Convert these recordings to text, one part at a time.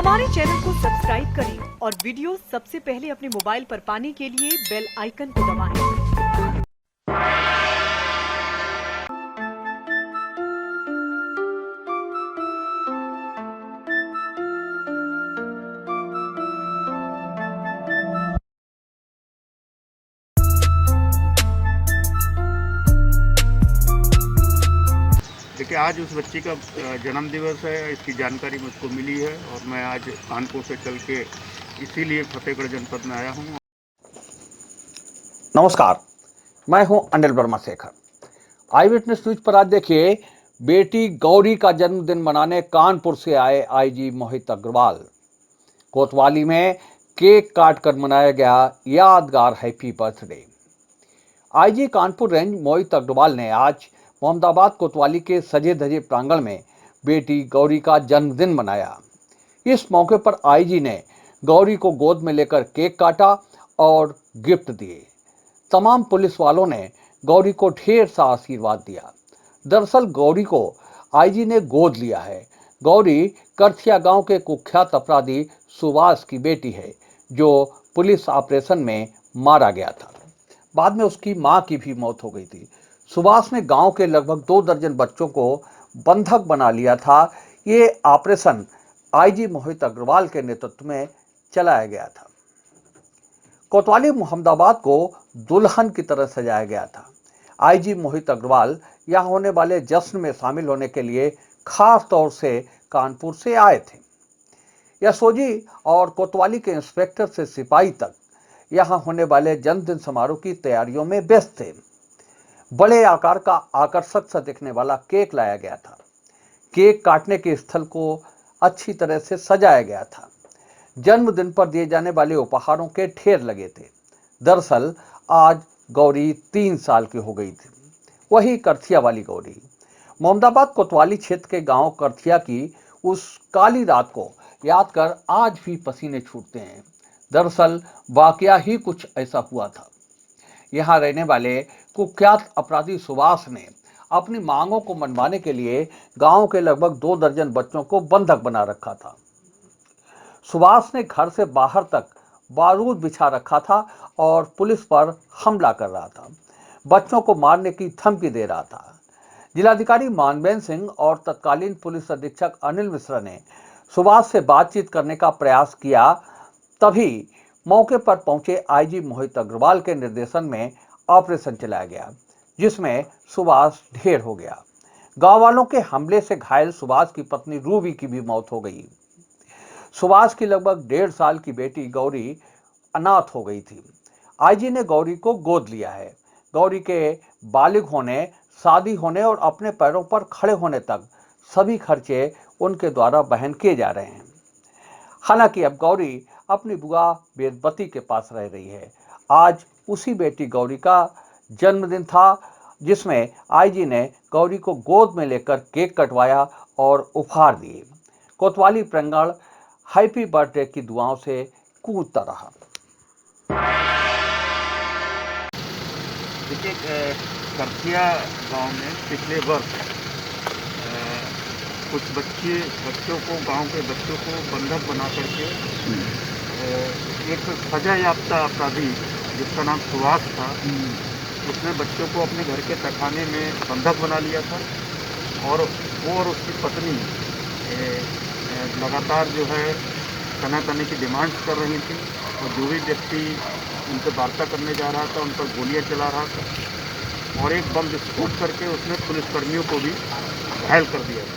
हमारे चैनल को सब्सक्राइब करें और वीडियो सबसे पहले अपने मोबाइल पर पाने के लिए बेल आइकन को दबाएं। देखिए, आज उस बच्ची का जन्म दिवस है। इसकी जानकारी मुझको मिली है और मैं आज कानपुर से चल के इसीलिए फतेहगढ़ जनपद में आया हूँ। नमस्कार, मैं हूं अनिल वर्मा शेखर। आई विटनेस न्यूज पर आज देखिए, बेटी गौरी का जन्मदिन मनाने कानपुर से आए आईजी मोहित अग्रवाल। कोतवाली में केक काट कर मनाया गया यादगार happy birthday. IG Kanpur range Mohit Agrawal ने आज मोहम्मदाबाद कोतवाली के सजे धजे प्रांगण में बेटी गौरी का जन्मदिन मनाया। इस मौके पर आईजी ने गौरी को गोद में लेकर केक काटा और गिफ्ट दिए। तमाम पुलिस वालों ने गौरी को ढेर सा आशीर्वाद दिया। दरअसल गौरी को आईजी ने गोद लिया है। गौरी करथिया गांव के कुख्यात अपराधी सुभाष की बेटी है, जो पुलिस ऑपरेशन में मारा गया था। बाद में उसकी मां की भी मौत हो गई थी। सुभाष ने गांव के लगभग 2 दर्जन बच्चों को बंधक बना लिया था। ये ऑपरेशन आईजी मोहित अग्रवाल के नेतृत्व में चलाया गया था। कोतवाली मोहम्मदाबाद को दुल्हन की तरह सजाया गया था। आईजी मोहित अग्रवाल यहां होने वाले जश्न में शामिल होने के लिए खास तौर से कानपुर से आए थे। यशोजी और कोतवाली के इंस्पेक्टर से सिपाही तक यहां होने वाले जन्मदिन समारोह की तैयारियों में व्यस्त थे। बड़े आकार का आकर्षक सा दिखने वाला केक लाया गया था। केक काटने के स्थल को अच्छी तरह से सजाया गया था। जन्मदिन पर दिए जाने वाले उपहारों के ढेर लगे थे। दरअसल आज गौरी 3 साल की हो गई थी। वही करथिया वाली गौरी। मोहम्मदाबाद कोतवाली क्षेत्र के गांव करथिया की उस काली रात को याद कर आज भी पसीने छूटते हैं। दरअसल वाकया ही कुछ ऐसा हुआ था। यहां रहने वाले कुख्यात अपराधी सुभाष ने अपनी मांगों को मनवाने के लिए गांव के लगभग 2 दर्जन बच्चों को बंधक बना रखा था। सुभाष ने घर से बाहर तक बारूद बिछा रखा था और पुलिस पर हमला कर रहा था। बच्चों को मारने की धमकी दे रहा था। जिलाधिकारी मानवेंद्र सिंह और तत्कालीन पुलिस अधीक्षक अनिल मिश्रा ने सुभाष से बातचीत करने का प्रयास किया। तभी मौके पर पहुंचे आईजी मोहित अग्रवाल के निर्देशन में ऑपरेशन चलाया गया, जिसमें सुभाष ढेर हो गया। गांव वालों के हमले से घायल सुभाष की पत्नी रूबी की भी मौत हो गई। सुभाष की लगभग 1.5 साल की बेटी गौरी अनाथ हो गई थी। आईजी ने गौरी को गोद लिया है। गौरी के बालिग होने, शादी होने और अपने पैरों पर खड़े होने तक सभी खर्चे उनके द्वारा वहन किए जा रहे हैं। हालांकि अब गौरी अपनी बुआ वेदवती के पास रह रही है। आज उसी बेटी गौरी का जन्मदिन था, जिसमें आईजी ने गौरी को गोद में लेकर केक कटवाया और उपहार दिए। कोतवाली प्रांगण हैप्पी बर्थडे की दुआओं से गूंजता रहा। देखिए, करथिया गांव में पिछले वर्ष कुछ बच्चों को, गांव के बच्चों को बंधक बना करके एक सजा याफ्ता अपराधी जिसका नाम सुभाष था, उसने बच्चों को अपने घर के तहखाने में बंधक बना लिया था और वो और उसकी पत्नी लगातार जो है तने की डिमांड्स कर रही थी और जो भी व्यक्ति उनसे वार्ता करने जा रहा था उन पर गोलियां चला रहा था और एक बम विस्फोट करके उसने पुलिसकर्मियों को भी घायल कर दिया था।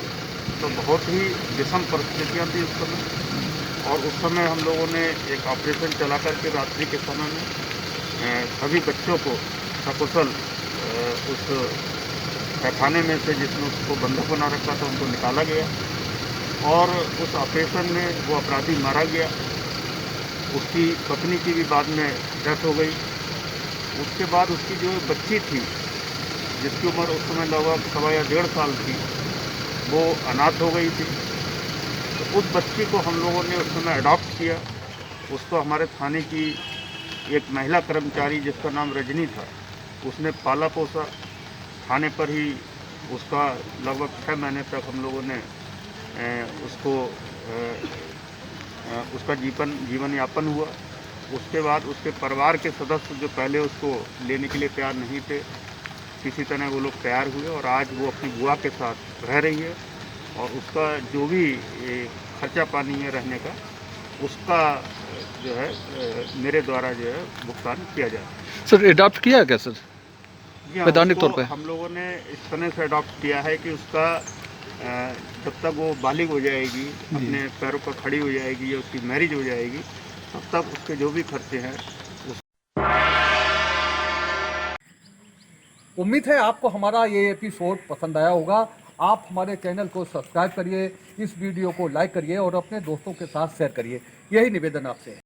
तो बहुत ही विषम परिस्थितियाँ थी उस समय और उस समय हम लोगों ने एक ऑपरेशन चला करके रात्रि के समय में सभी बच्चों को सकुशल उस तहखाने में से जिसमें उसको बंधक बना रखा था उनको निकाला गया और उस ऑपरेशन में वो अपराधी मारा गया। उसकी पत्नी की भी बाद में डेथ हो गई। उसके बाद उसकी जो बच्ची थी, जिसकी उम्र उस समय लगभग 1.25 या 1.5 साल थी, वो अनाथ हो गई थी। तो उस बच्ची को हम लोगों ने उस समय अडॉप्ट किया। उसको हमारे थाने की एक महिला कर्मचारी जिसका नाम रजनी था, उसने पाला पोसा। थाने पर ही उसका लगभग 6 महीने तक हम लोगों ने उसको उसका जीवन यापन हुआ। उसके बाद उसके परिवार के सदस्य जो पहले उसको लेने के लिए तैयार नहीं थे, किसी तरह वो लोग तैयार हुए और आज वो अपनी बुआ के साथ रह रही है और उसका जो भी खर्चा पानी है रहने का, उसका जो है मेरे द्वारा जो है भुगतान किया जाए। सर अडॉप्ट किया है क्या सर? जी हाँ, वैधानिक उसको तौर पे हम लोगों ने इस तरह से अडॉप्ट किया है कि उसका जब तक वो बालिग हो जाएगी, अपने पैरों पर खड़ी हो जाएगी या उसकी मैरिज हो जाएगी, तब तक उसके जो भी खर्चे हैं उम्मीद है आपको हमारा ये एपिसोड पसंद आया होगा। आप हमारे चैनल को सब्सक्राइब करिए, इस वीडियो को लाइक करिए और अपने दोस्तों के साथ शेयर करिए। यही निवेदन आपसे है।